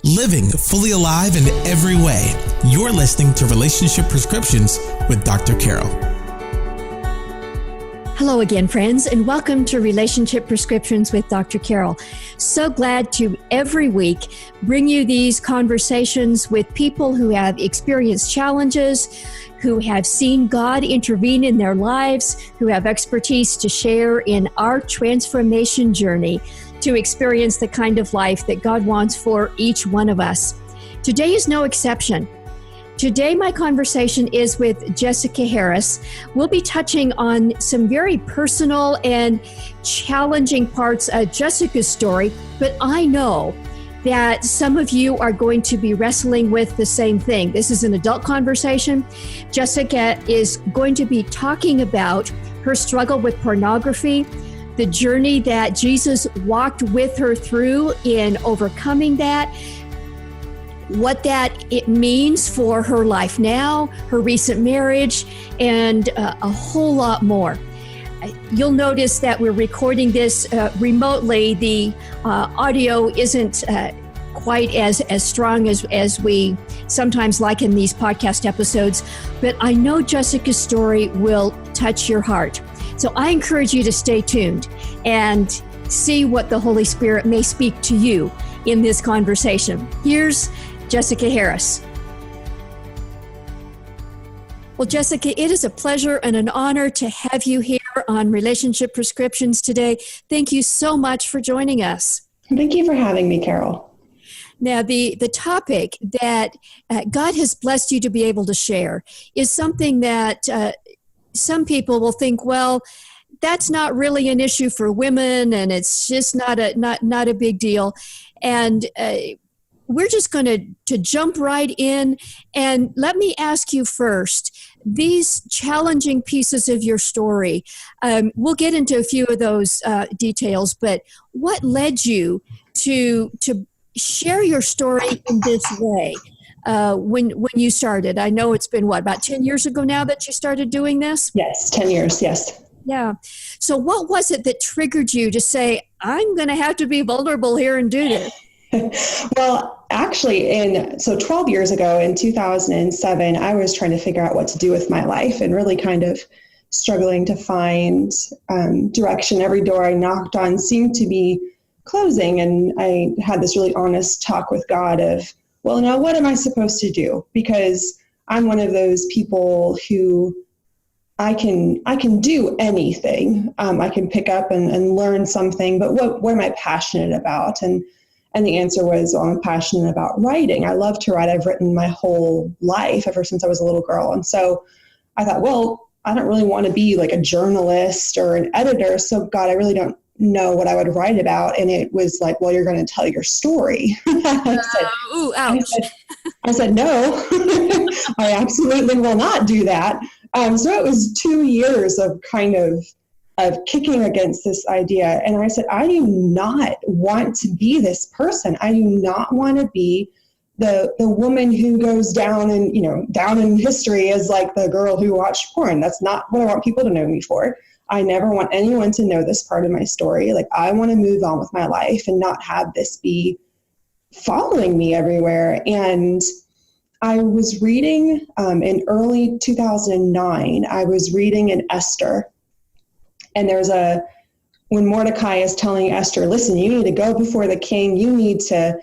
living fully alive in every way. You're listening to Relationship Prescriptions with Dr. Carol. Hello again, friends, and welcome to Relationship Prescriptions with Dr. Carol. So glad to every week bring you these conversations with people who have experienced challenges, who have seen God intervene in their lives, who have expertise to share in our transformation journey to experience the kind of life that God wants for each one of us. Today is no exception. Today, my conversation is with Jessica Harris. We'll be touching on some very personal and challenging parts of Jessica's story, but I know that some of you are going to be wrestling with the same thing. This is an adult conversation. Jessica is going to be talking about her struggle with pornography, the journey that Jesus walked with her through in overcoming that, what that it means for her life now, her recent marriage, and a whole lot more. You'll notice that we're recording this remotely. The audio isn't quite as strong as we sometimes like in these podcast episodes, but I know Jessica's story will touch your heart. So I encourage you to stay tuned and see what the Holy Spirit may speak to you in this conversation. Here's Jessica Harris. Well, Jessica, it is a pleasure and an honor to have you here on Relationship Prescriptions today. Thank you so much for joining us. Thank you for having me, Carol. Now, the topic that God has blessed you to be able to share is something that some people will think, well, that's not really an issue for women, and it's just not a big deal. And we're just going to jump right in. And let me ask you first, these challenging pieces of your story, we'll get into a few of those details, but what led you to share your story in this way when you started? I know it's been, about 10 years ago now that you started doing this? Yes, 10 years, yes. Yeah. So what was it that triggered you to say, I'm going to have to be vulnerable here and do this? Well, actually, 12 years ago in 2007, I was trying to figure out what to do with my life and really kind of struggling to find direction. Every door I knocked on seemed to be closing. And I had this really honest talk with God of, well, now what am I supposed to do? Because I'm one of those people who I can do anything. I can pick up and learn something, but what am I passionate about? And the answer was, well, I'm passionate about writing. I love to write. I've written my whole life ever since I was a little girl. And so I thought, well, I don't really want to be like a journalist or an editor. So God, I really don't know what I would write about. And it was like, well, you're going to tell your story. Ouch. I said, no, I absolutely will not do that. So it was 2 years of kind of kicking against this idea. And I said, I do not want to be this person. I do not want to be the woman who goes down in history as like the girl who watched porn. That's not what I want people to know me for. I never want anyone to know this part of my story. Like, I want to move on with my life and not have this be following me everywhere. And I was reading in early 2009, I was reading in Esther. And when Mordecai is telling Esther, listen, you need to go before the king. You need to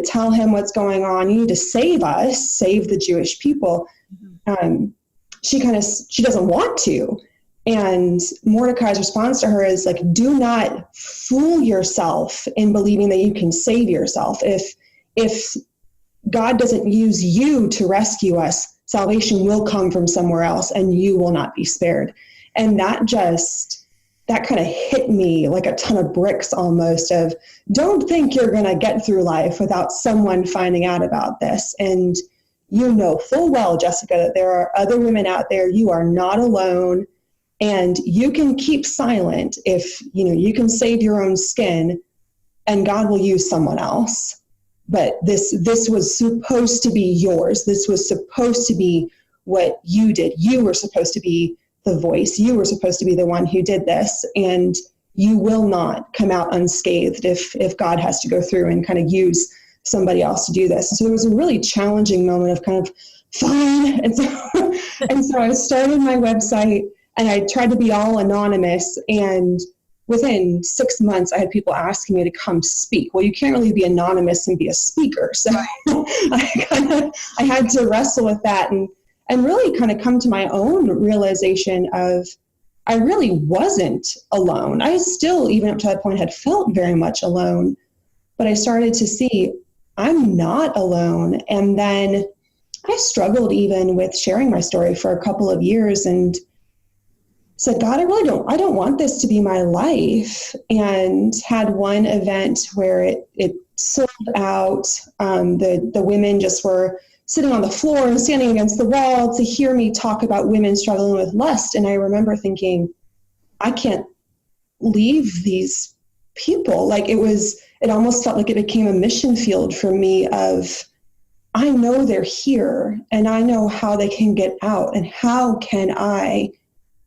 tell him what's going on. You need to save us, save the Jewish people. She doesn't want to. And Mordecai's response to her is like, do not fool yourself in believing that you can save yourself. If God doesn't use you to rescue us, salvation will come from somewhere else and you will not be spared. And that kind of hit me like a ton of bricks almost of, don't think you're going to get through life without someone finding out about this. And you know full well, Jessica, that there are other women out there. You are not alone. And you can keep silent if, you can save your own skin and God will use someone else. But this was supposed to be yours. This was supposed to be what you did. You were supposed to be the voice. You were supposed to be the one who did this. And you will not come out unscathed if God has to go through and kind of use somebody else to do this. And so it was a really challenging moment of kind of, fine. And so I started my website and I tried to be all anonymous. And within 6 months, I had people asking me to come speak. Well, you can't really be anonymous and be a speaker. So I had to wrestle with that and really kind of come to my own realization of I really wasn't alone. I still, even up to that point, had felt very much alone. But I started to see I'm not alone. And then I struggled even with sharing my story for a couple of years and said, God, I don't want this to be my life. And had one event where it sold out. The women just were sitting on the floor and standing against the wall to hear me talk about women struggling with lust. And I remember thinking, I can't leave these people. Like it almost felt like it became a mission field for me of, I know they're here and I know how they can get out, and how can I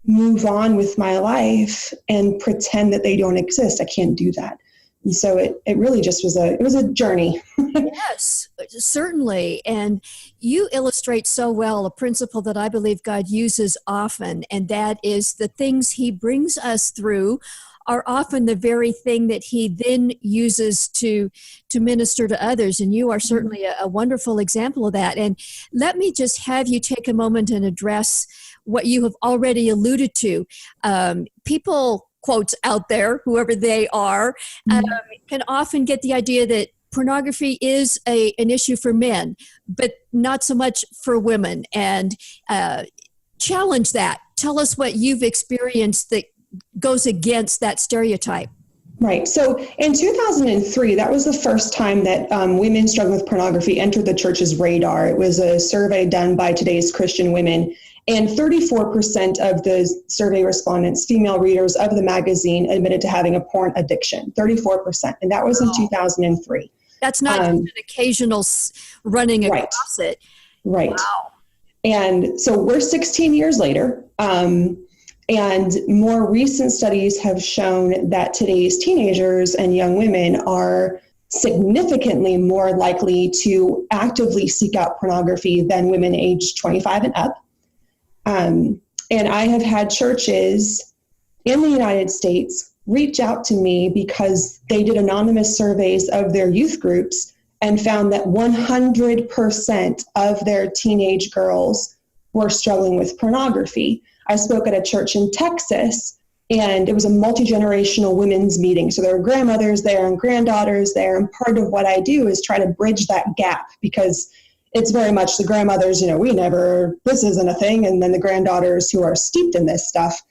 move on with my life and pretend that they don't exist? I can't do that. And so it really just was a journey. Yes, certainly. And you illustrate so well a principle that I believe God uses often, and that is the things he brings us through are often the very thing that he then uses to minister to others. And you are certainly a wonderful example of that. And let me just have you take a moment and address what you have already alluded to. People, quotes out there, whoever they are, can often get the idea that pornography is an issue for men, but not so much for women. And challenge that. Tell us what you've experienced that goes against that stereotype. Right. So in 2003, that was the first time that women struggling with pornography entered the church's radar. It was a survey done by Today's Christian Women, and 34% of the survey respondents, female readers of the magazine, admitted to having a porn addiction. 34%. And that was in 2003. That's not just an occasional running across it. Right. Wow. And so we're 16 years later. And more recent studies have shown that today's teenagers and young women are significantly more likely to actively seek out pornography than women aged 25 and up. And I have had churches in the United States reach out to me because they did anonymous surveys of their youth groups and found that 100% of their teenage girls were struggling with pornography. I spoke at a church in Texas, and it was a multi-generational women's meeting. So there were grandmothers there and granddaughters there. And part of what I do is try to bridge that gap, because it's very much the grandmothers, this isn't a thing. And then the granddaughters who are steeped in this stuff.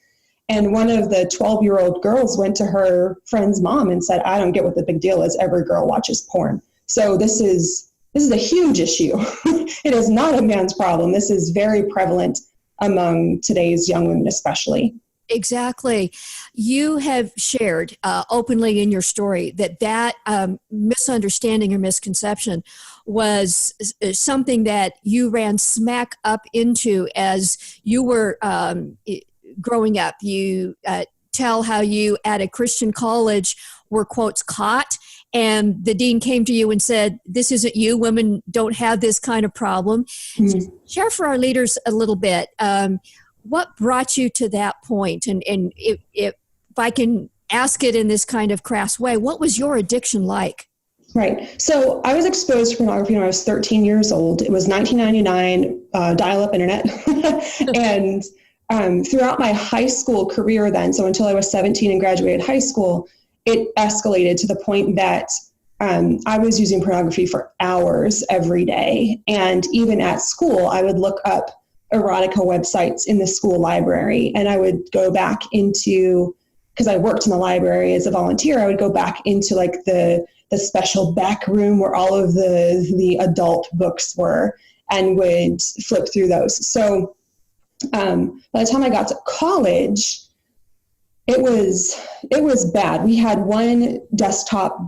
And one of the 12-year-old girls went to her friend's mom and said, I don't get what the big deal is. Every girl watches porn. So this is a huge issue. It is not a man's problem. This is very prevalent among today's young women, especially. Exactly. You have shared openly in your story that misunderstanding or misconception was something that you ran smack up into as you were growing up. You tell how you at a Christian college were, quotes, caught, and the dean came to you and said, this isn't you. Women don't have this kind of problem. Mm-hmm. Share for our leaders a little bit. What brought you to that point? And if I can ask it in this kind of crass way, what was your addiction like? Right. So I was exposed to pornography when I was 13 years old. It was 1999, dial-up internet. And throughout my high school career then, so until I was 17 and graduated high school, it escalated to the point that I was using pornography for hours every day. And even at school, I would look up erotica websites in the school library. And I would go back into, because I worked in the library as a volunteer, I would go back into like the special back room where all of the adult books were, and would flip through those. So by the time I got to college, it was bad. We had one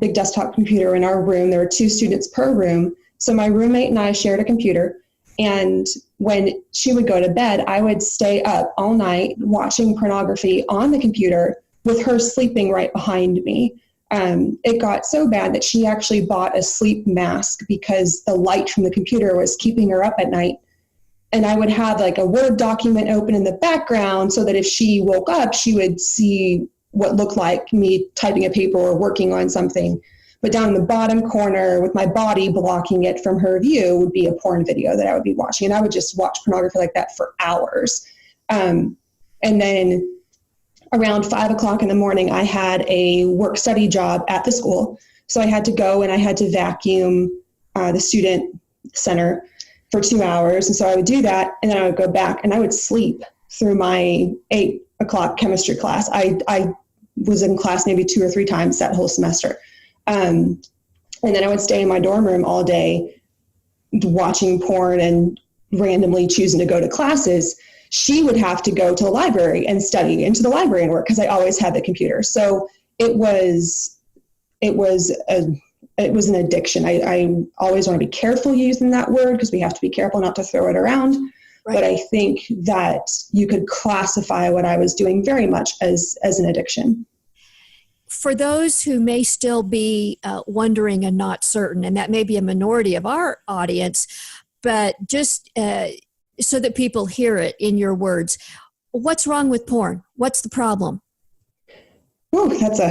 big desktop computer in our room. There were 2 students per room. So my roommate and I shared a computer. And when she would go to bed, I would stay up all night watching pornography on the computer with her sleeping right behind me. It got so bad that she actually bought a sleep mask because the light from the computer was keeping her up at night. And I would have like a Word document open in the background so that if she woke up, she would see what looked like me typing a paper or working on something. But down in the bottom corner with my body blocking it from her view would be a porn video that I would be watching. And I would just watch pornography like that for hours. And then around 5 o'clock in the morning, I had a work study job at the school. So I had to go and I had to vacuum the student center for 2 hours. And so I would do that. And then I would go back and I would sleep through my 8 o'clock chemistry class. I was in class maybe 2 or 3 times that whole semester. And then I would stay in my dorm room all day watching porn and randomly choosing to go to classes. She would have to go to the library and study into the library and work because I always had the computer. So it was an addiction. I always want to be careful using that word because we have to be careful not to throw it around. Right. But I think that you could classify what I was doing very much as an addiction. For those who may still be wondering and not certain, and that may be a minority of our audience, but just so that people hear it in your words, what's wrong with porn? What's the problem? Oh, that's a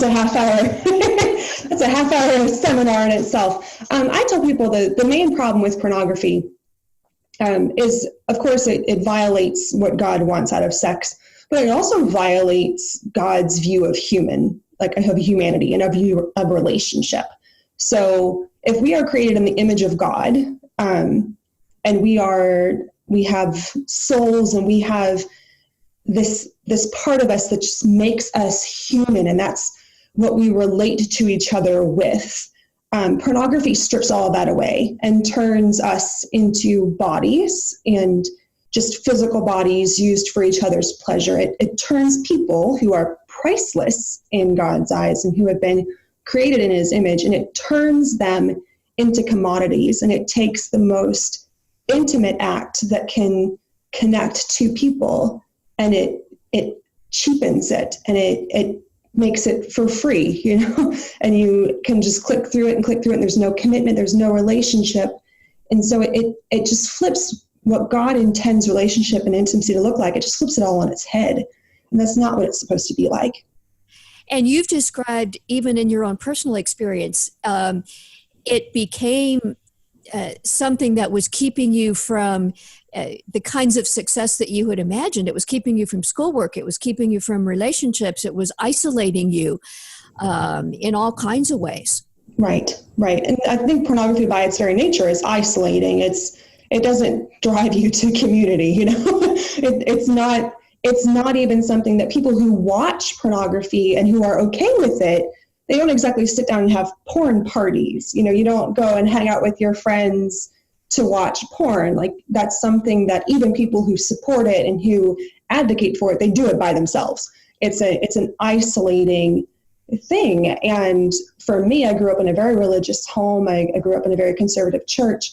half hour. That's a half hour seminar in itself. I tell people the main problem with pornography is, of course, it violates what God wants out of sex, but it also violates God's view of of humanity and a view of relationship. So if we are created in the image of God, and we have souls and we have this part of us that just makes us human, and that's what we relate to each other with. Pornography strips all of that away and turns us into bodies and just physical bodies used for each other's pleasure. It turns people who are priceless in God's eyes and who have been created in his image, and it turns them into commodities, and it takes the most intimate act that can connect two people, and it cheapens it, and it makes it for free, and you can just click through it, and there's no commitment, there's no relationship. And so it just flips what God intends relationship and intimacy to look like. It just flips it all on its head. And that's not what it's supposed to be like. And you've described, even in your own personal experience, it became something that was keeping you from the kinds of success that you had imagined. It was keeping you from schoolwork. It was keeping you from relationships. It was isolating you in all kinds of ways. Right. And I think pornography by its very nature is isolating. It doesn't drive you to community, It's not even something that people who watch pornography and who are okay with it, they don't exactly sit down and have porn parties. You don't go and hang out with your friends to watch porn. Like, that's something that even people who support it and who advocate for it, they do it by themselves. It's an isolating thing. And for me, I grew up in a very religious home. I grew up in a very conservative church.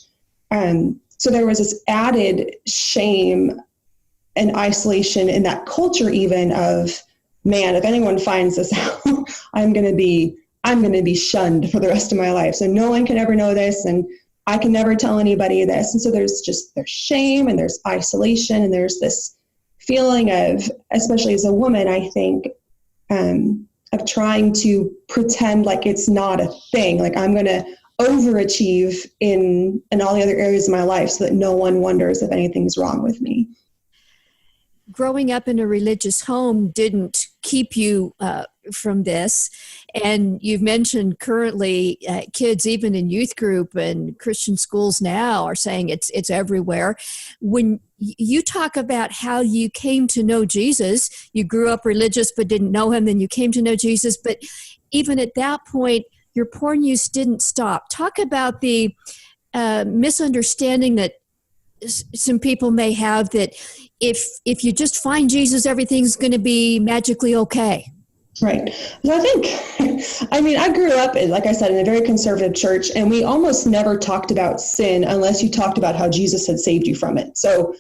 So there was this added shame and isolation in that culture, even of, man, if anyone finds this out, I'm going to be shunned for the rest of my life. So no one can ever know this, and I can never tell anybody this. And so there's shame, and there's isolation, and there's this feeling of, especially as a woman, I think, of trying to pretend like it's not a thing. Like, I'm going to overachieve in all the other areas of my life so that no one wonders if anything's wrong with me. Growing up in a religious home didn't keep you from this. And you've mentioned currently kids, even in youth group and Christian schools now, are saying it's everywhere. When you talk about how you came to know Jesus, you grew up religious but didn't know him, then you came to know Jesus. But even at that point, your porn use didn't stop. Talk about the misunderstanding that some people may have, that if you just find Jesus, everything's going to be magically okay. Right. So I grew up, like I said, in a very conservative church, and we almost never talked about sin unless you talked about how Jesus had saved you from it. So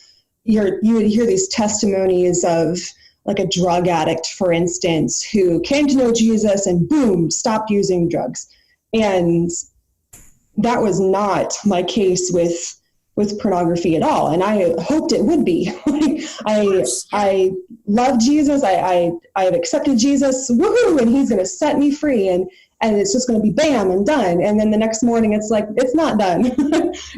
you would hear these testimonies of like a drug addict, for instance, who came to know Jesus and boom, stopped using drugs. And that was not my case with pornography at all. And I hoped it would be. I love Jesus. I have accepted Jesus, woohoo, and he's going to set me free. And it's just going to be bam and done. And then the next morning it's like, it's not done.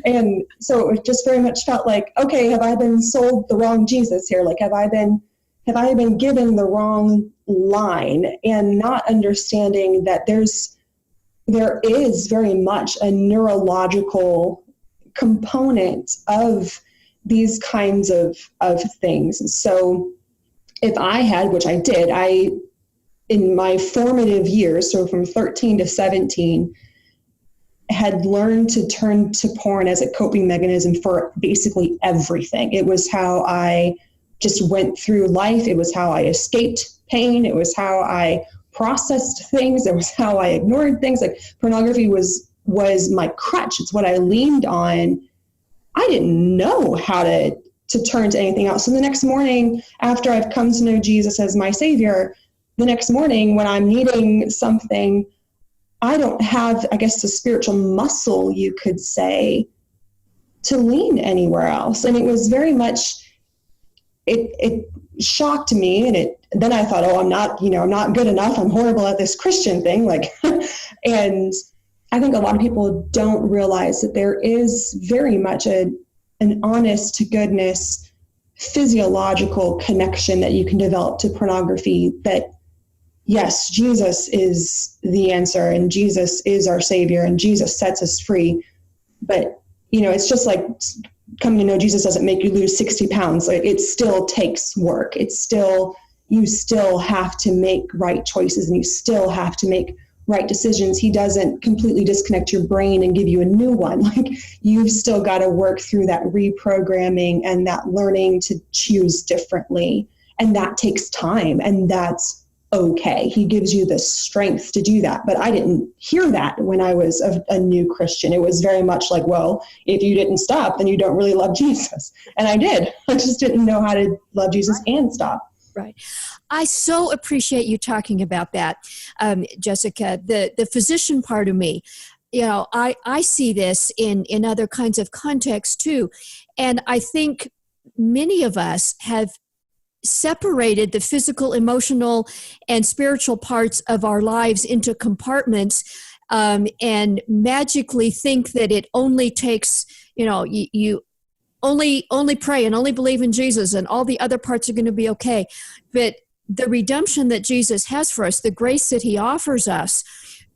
And so it just very much felt like, okay, have I been sold the wrong Jesus here? Like, have I been given the wrong line, and not understanding that there is very much a neurological component of these kinds of things. And so if I had, which I did, in my formative years, so from 13 to 17, had learned to turn to porn as a coping mechanism for basically everything. It was how I just went through life. It was how I escaped pain. It was how I processed things. It was how I ignored things. Like, pornography was my crutch. It's what I leaned on. I didn't know how to turn to anything else. So the next morning, after I've come to know Jesus as my Savior, the next morning when I'm needing something, I don't have, I guess, the spiritual muscle, you could say, to lean anywhere else. And it was very much, it shocked me. And then I thought, oh, I'm not good enough. I'm horrible at this Christian thing. Like, and I think a lot of people don't realize that there is very much an honest to goodness physiological connection that you can develop to pornography, that yes, Jesus is the answer, and Jesus is our Savior, and Jesus sets us free. But, it's just like coming to know Jesus doesn't make you lose 60 pounds. Like, it still takes work. You still have to make right choices, and you still have to make right decisions. He doesn't completely disconnect your brain and give you a new one. Like, you've still got to work through that reprogramming and that learning to choose differently. And that takes time, and that's okay. He gives you the strength to do that. But I didn't hear that when I was a new Christian. It was very much like, well, if you didn't stop, then you don't really love Jesus. And I did. I just didn't know how to love Jesus and stop. Right. I so appreciate you talking about that, Jessica. The physician part of me, I see this in other kinds of contexts too. And I think many of us have separated the physical, emotional, and spiritual parts of our lives into compartments, and magically think that it only takes, you only pray and only believe in Jesus and all the other parts are going to be okay. But the redemption that Jesus has for us, the grace that he offers us,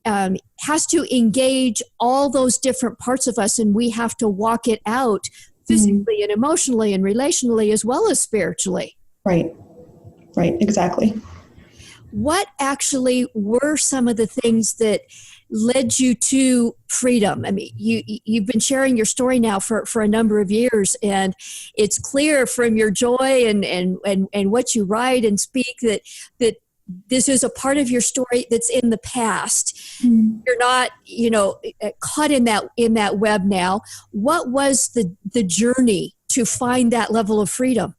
has to engage all those different parts of us, and we have to walk it out physically and emotionally and relationally as well as spiritually. Right, exactly. What actually were some of the things that led you to freedom? I mean, you've been sharing your story now for a number of years, and it's clear from your joy and what you write and speak that this is a part of your story that's in the past. You're not, caught in that web now. What was the journey to find that level of freedom?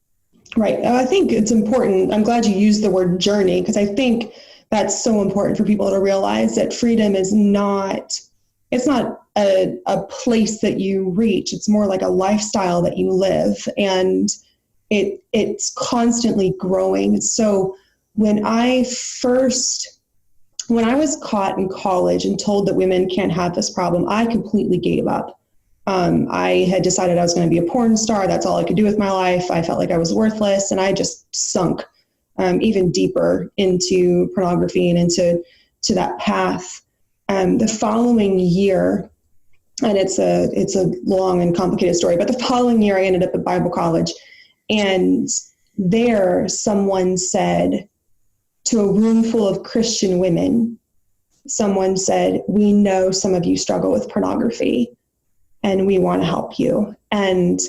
Right. I think it's important. I'm glad you used the word journey, because I think that's so important for people to realize that freedom is not a place that you reach. It's more like a lifestyle that you live, and it's constantly growing. So when I was caught in college and told that women can't have this problem, I completely gave up. I had decided I was going to be a porn star. That's all I could do with my life. I felt like I was worthless, and I just sunk even deeper into pornography and into that path. The following year, and it's a long and complicated story, but the following year I ended up at Bible college, and there someone said to a room full of Christian women, someone said, "We know some of you struggle with pornography, and we want to help you." And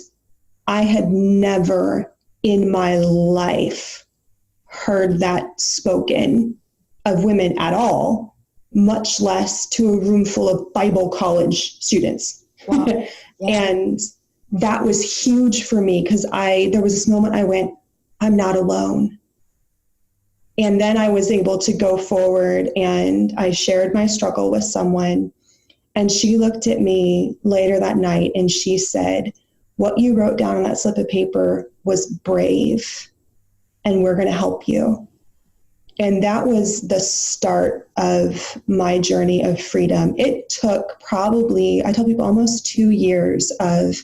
I had never in my life heard that spoken of women at all, much less to a room full of Bible college students. Wow. Yeah. And that was huge for me, because there was this moment I went, I'm not alone. And then I was able to go forward, and I shared my struggle with someone. And she looked at me later that night and she said, "What you wrote down on that slip of paper was brave, and we're going to help you." And that was the start of my journey of freedom. It took probably, I tell people, almost 2 years of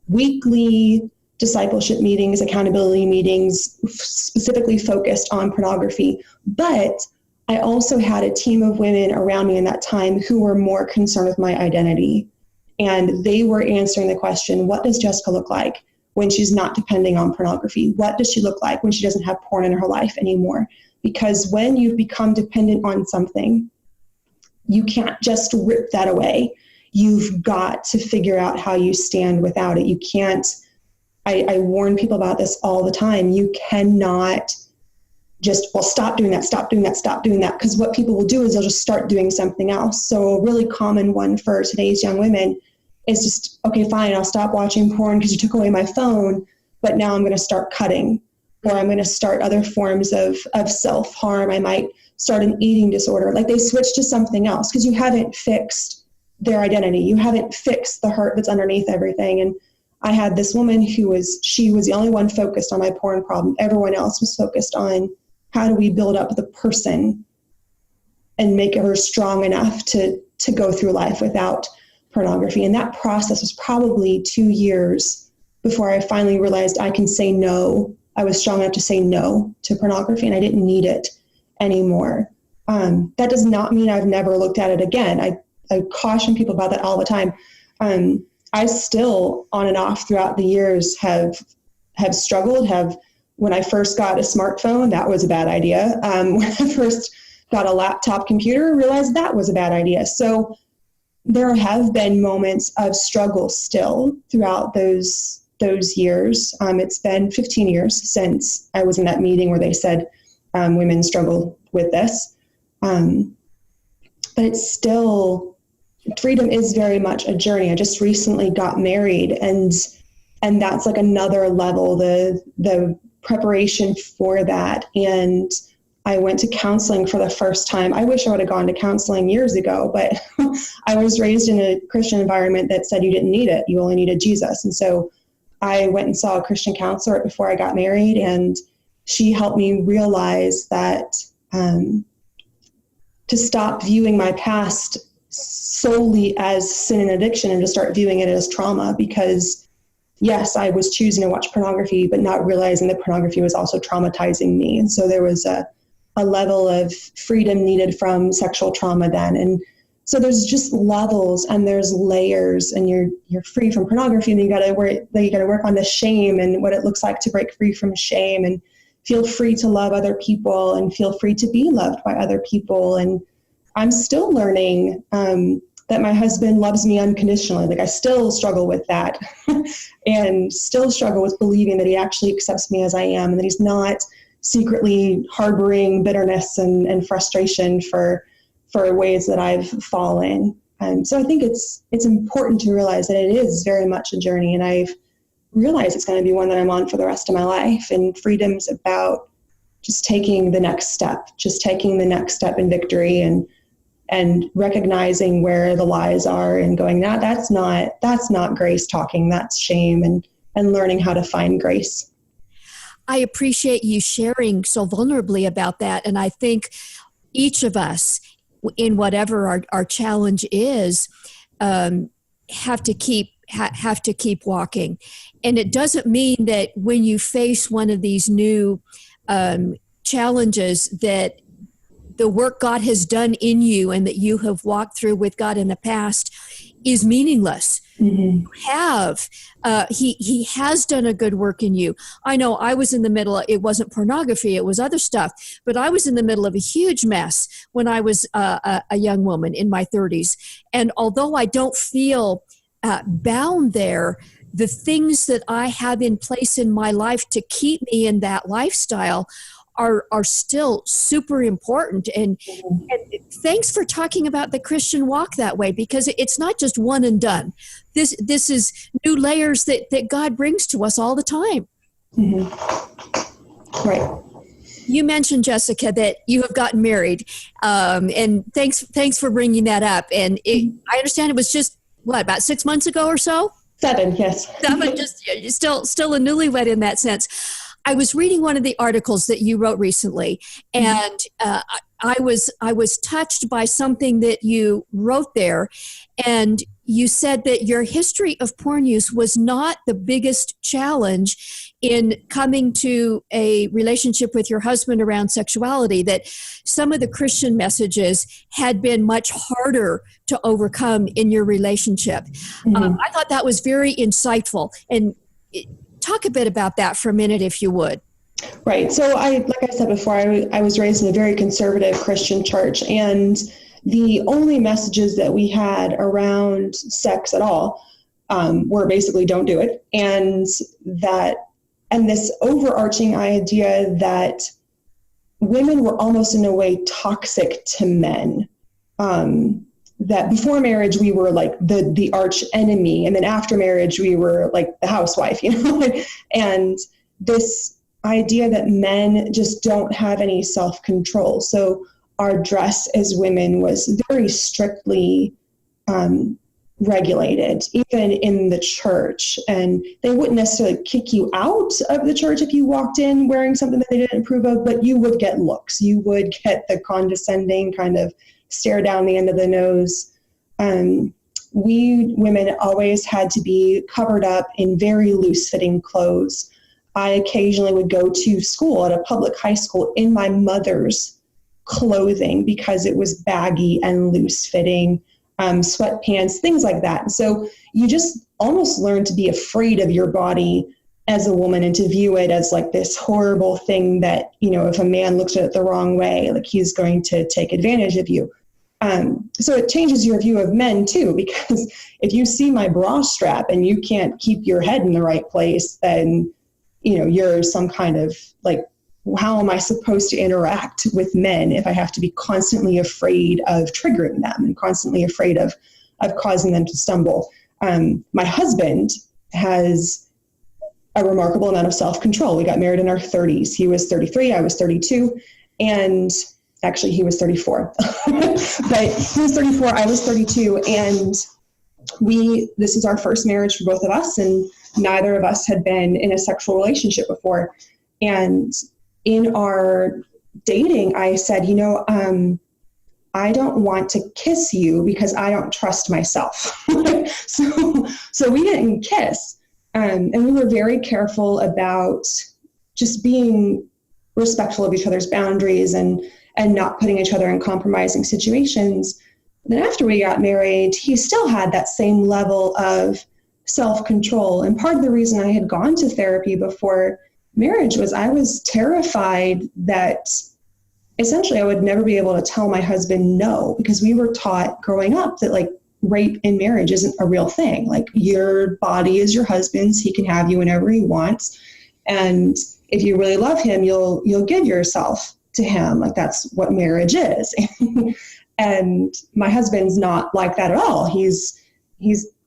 weekly discipleship meetings, accountability meetings, specifically focused on pornography. But I also had a team of women around me in that time who were more concerned with my identity. And they were answering the question, what does Jessica look like when she's not depending on pornography? What does she look like when she doesn't have porn in her life anymore? Because when you've become dependent on something, you can't just rip that away. You've got to figure out how you stand without it. You can't, I warn people about this all the time. You cannot just, well, stop doing that, stop doing that, stop doing that. Because what people will do is they'll just start doing something else. So a really common one for today's young women is just, okay, fine, I'll stop watching porn because you took away my phone, but now I'm going to start cutting, or I'm going to start other forms of self-harm. I might start an eating disorder. Like they switch to something else because you haven't fixed their identity. You haven't fixed the hurt that's underneath everything. And I had this woman she was the only one focused on my porn problem. Everyone else was focused on how do we build up the person and make her strong enough to go through life without pornography. And that process was probably 2 years before I finally realized I can say no. I was strong enough to say no to pornography, and I didn't need it anymore. That does not mean I've never looked at it again. I caution people about that all the time. I still, on and off throughout the years, have struggled. When I first got a smartphone, that was a bad idea. When I first got a laptop computer, realized that was a bad idea. So there have been moments of struggle still throughout those years. It's been 15 years since I was in that meeting where they said women struggle with this. But it's still, freedom is very much a journey. I just recently got married, and that's like another level, the preparation for that. And I went to counseling for the first time. I wish I would have gone to counseling years ago, but I was raised in a Christian environment that said you didn't need it. You only needed Jesus. And so I went and saw a Christian counselor right before I got married, and she helped me realize that to stop viewing my past solely as sin and addiction and to start viewing it as trauma, because yes, I was choosing to watch pornography, but not realizing that pornography was also traumatizing me. And so there was a level of freedom needed from sexual trauma then. And so there's just levels and there's layers, and you're free from pornography, and you got to work on the shame and what it looks like to break free from shame and feel free to love other people and feel free to be loved by other people. And I'm still learning that my husband loves me unconditionally. Like I still struggle with that and still struggle with believing that he actually accepts me as I am, and that he's not secretly harboring bitterness and frustration for ways that I've fallen. And so I think it's important to realize that it is very much a journey, and I've realized it's going to be one that I'm on for the rest of my life. And freedom's about just taking the next step in victory and recognizing where the lies are and going, that's not grace talking, that's shame, and learning how to find grace. I appreciate you sharing so vulnerably about that. And I think each of us, in whatever our challenge is, have to keep walking. And it doesn't mean that when you face one of these new challenges that the work God has done in you and that you have walked through with God in the past is meaningless. Mm-hmm. He has done a good work in you. I know I was in the middle, it wasn't pornography, it was other stuff, but I was in the middle of a huge mess when I was a young woman in my 30s. And although I don't feel bound there, the things that I have in place in my life to keep me in that lifestyle are still super important. And thanks for talking about the Christian walk that way, because it's not just one and done. This is new layers that God brings to us all the time. Mm-hmm. Right. You mentioned, Jessica, that you have gotten married, and thanks for bringing that up. And I understand it was just about 6 months ago or so. 7, yes. 7, just still a newlywed in that sense. I was reading one of the articles that you wrote recently, and I was touched by something that you wrote there, and you said that your history of porn use was not the biggest challenge in coming to a relationship with your husband around sexuality, that some of the Christian messages had been much harder to overcome in your relationship. I thought that was very insightful. And talk a bit about that for a minute, if you would. Right. So like I said before, I was raised in a very conservative Christian church, and the only messages that we had around sex at all were basically don't do it. And this overarching idea that women were almost in a way toxic to men. That before marriage, we were like the arch enemy. And then after marriage, we were like the housewife, and this idea that men just don't have any self-control. So our dress as women was very strictly regulated, even in the church. And they wouldn't necessarily kick you out of the church if you walked in wearing something that they didn't approve of, but you would get looks. You would get the condescending kind of stare down the end of the nose. We women always had to be covered up in very loose-fitting clothes. I occasionally would go to school at a public high school in my mother's clothing because it was baggy and loose-fitting, sweatpants, things like that. So you just almost learn to be afraid of your body as a woman and to view it as like this horrible thing that, if a man looks at it the wrong way, like he's going to take advantage of you. So it changes your view of men too, because if you see my bra strap and you can't keep your head in the right place, then, you're some kind of like, how am I supposed to interact with men if I have to be constantly afraid of triggering them and constantly afraid of causing them to stumble? My husband has a remarkable amount of self-control. We got married in our 30s. He was 33, I was 32, and actually he was 34. But he was 34, I was 32, and this is our first marriage for both of us, and neither of us had been in a sexual relationship before. And in our dating, I said, I don't want to kiss you because I don't trust myself. So we didn't kiss. And we were very careful about just being respectful of each other's boundaries and not putting each other in compromising situations. Then after we got married, he still had that same level of self-control. And part of the reason I had gone to therapy before marriage was I was terrified that essentially I would never be able to tell my husband no, because we were taught growing up that like rape in marriage isn't a real thing. Like your body is your husband's, he can have you whenever he wants. And if you really love him, you'll give yourself to him. Like that's what marriage is. And my husband's not like that at all. He's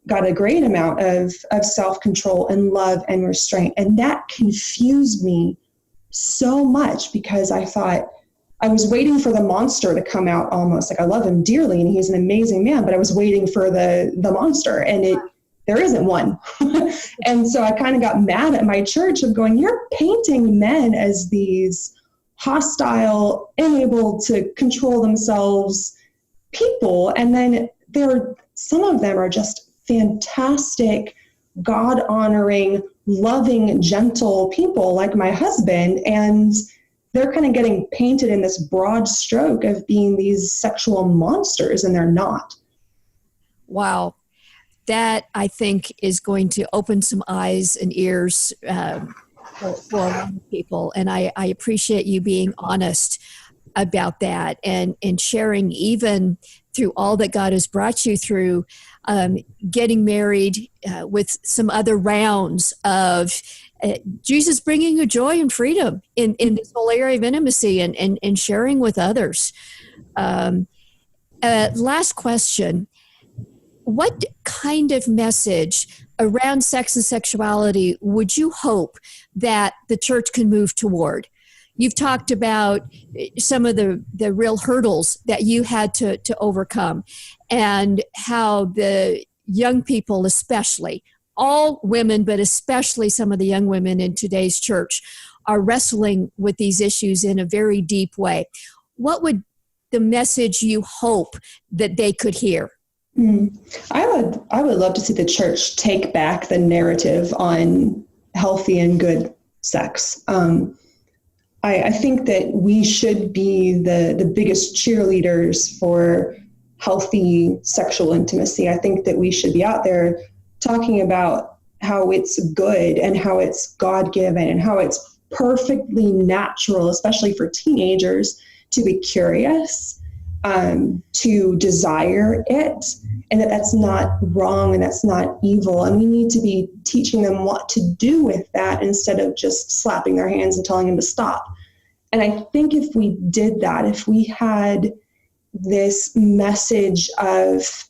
got a great amount of self-control and love and restraint. And that confused me so much because I thought I was waiting for the monster to come out almost. Like I love him dearly and he's an amazing man, but I was waiting for the monster and there isn't one. And so I kind of got mad at my church of going, you're painting men as these hostile, unable to control themselves people. And then some of them are just fantastic, God-honoring, loving, gentle people like my husband. And they're kind of getting painted in this broad stroke of being these sexual monsters, and they're not. Wow. That, I think, is going to open some eyes and ears for a lot of people. And I appreciate you being honest about that and sharing, even through all that God has brought you through, getting married with some other rounds of Jesus bringing you joy and freedom in this whole area of intimacy and sharing with others. Last question. What kind of message around sex and sexuality would you hope that the church can move toward? You've talked about some of the real hurdles that you had to overcome, and how the young people, especially all women, but especially some of the young women in today's church, are wrestling with these issues in a very deep way. What would the message you hope that they could hear? I would love to see the church take back the narrative on healthy and good sex. I think that we should be the biggest cheerleaders for healthy sexual intimacy. I think that we should be out there talking about how it's good and how it's God-given and how it's perfectly natural, especially for teenagers, to be curious, to desire it, and that's not wrong and that's not evil. And we need to be teaching them what to do with that instead of just slapping their hands and telling them to stop. And I think if we did that, if we had this message of,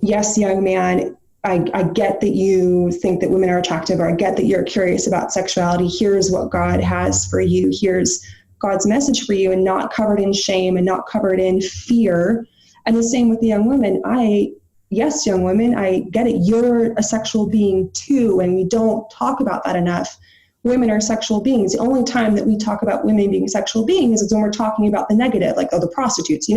yes, young man, I get that you think that women are attractive, or I get that you're curious about sexuality. Here's what God has for you. Here's God's message for you, and not covered in shame and not covered in fear. And the same with the young women. Yes, young women, I get it. You're a sexual being too, and we don't talk about that enough. Women are sexual beings. The only time that we talk about women being sexual beings is when we're talking about the negative, like, the prostitutes,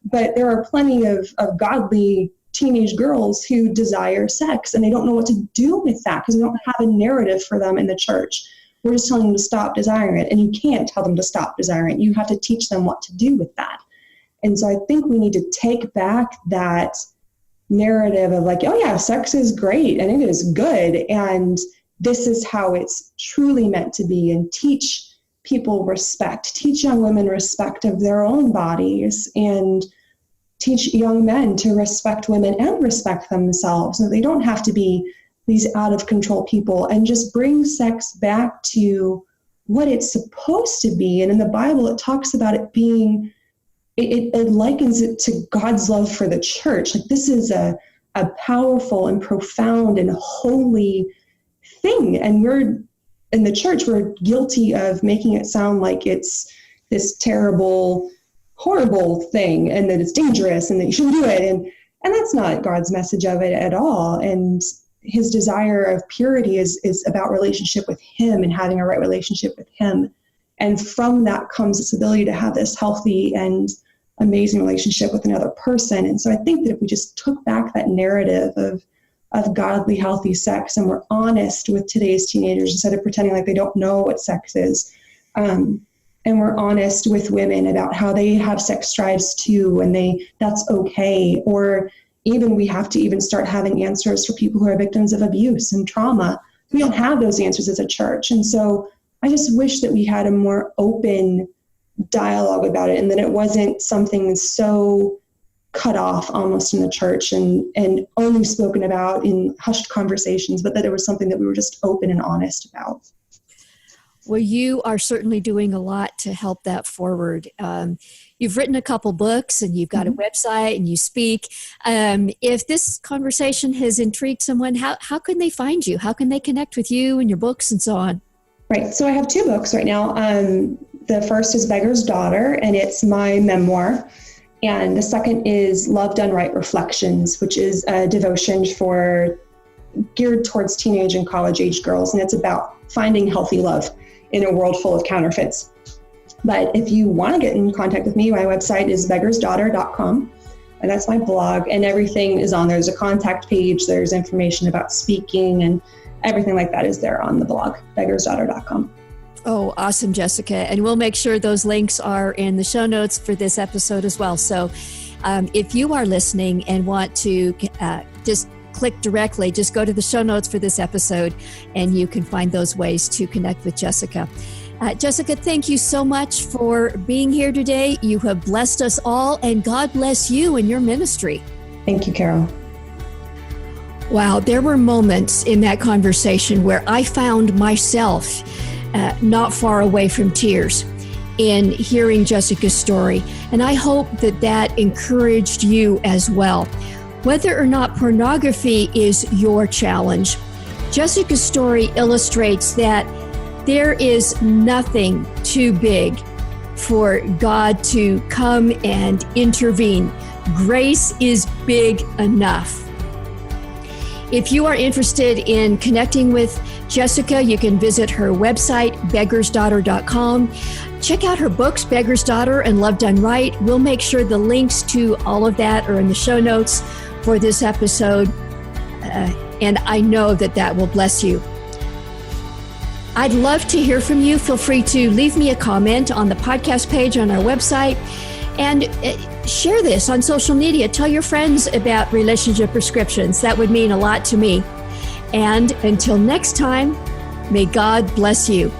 But there are plenty of godly teenage girls who desire sex, and they don't know what to do with that because we don't have a narrative for them in the church. We're just telling them to stop desiring it, and you can't tell them to stop desiring it. You have to teach them what to do with that. And so I think we need to take back that narrative of like, oh yeah, sex is great and it is good, and this is how it's truly meant to be, and teach people respect, teach young women respect of their own bodies, and teach young men to respect women and respect themselves. So they don't have to be these out of control people, and just bring sex back to what it's supposed to be. And in the Bible, it talks about it being, it likens it to God's love for the church. Like, this is a powerful and profound and holy thing. And we're in the church, we're guilty of making it sound like it's this terrible, horrible thing, and that it's dangerous and that you shouldn't do it. And that's not God's message of it at all. And his desire of purity is about relationship with him and having a right relationship with him. And from that comes this ability to have this healthy and amazing relationship with another person. And so I think that if we just took back that narrative of godly, healthy sex, and we're honest with today's teenagers instead of pretending like they don't know what sex is, and we're honest with women about how they have sex drives too, and that's okay. Or even we have to even start having answers for people who are victims of abuse and trauma. We don't have those answers as a church. And so I just wish that we had a more open dialogue about it, and that it wasn't something so cut off almost in the church and only spoken about in hushed conversations, but that it was something that we were just open and honest about. Well, you are certainly doing a lot to help that forward. You've written a couple books, and you've got a website, and you speak. If this conversation has intrigued someone, how can they find you? How can they connect with you and your books and so on? Right. So I have two books right now. The first is Beggar's Daughter, and it's my memoir. And the second is Love Done Right Reflections, which is a devotion geared towards teenage and college age girls. And it's about finding healthy love in a world full of counterfeits. But if you want to get in contact with me, my website is beggarsdaughter.com. And that's my blog, and everything is on there. There's a contact page. There's information about speaking, and everything like that is there on the blog, beggarsdaughter.com. Oh, awesome, Jessica. And we'll make sure those links are in the show notes for this episode as well. So if you are listening and want to just click directly, just go to the show notes for this episode, and you can find those ways to connect with Jessica. Jessica, thank you so much for being here today. You have blessed us all, and God bless you and your ministry. Thank you, Carol. Wow, there were moments in that conversation where I found myself not far away from tears in hearing Jessica's story. And I hope that encouraged you as well. Whether or not pornography is your challenge, Jessica's story illustrates that There is nothing too big for God to come and intervene. Grace is big enough. If you are interested in connecting with Jessica, you can visit her website, beggarsdaughter.com. Check out her books, Beggar's Daughter and Love Done Right. We'll make sure the links to all of that are in the show notes for this episode. And I know that will bless you. I'd love to hear from you. Feel free to leave me a comment on the podcast page on our website and share this on social media. Tell your friends about Relationship Prescriptions. That would mean a lot to me. And until next time, may God bless you.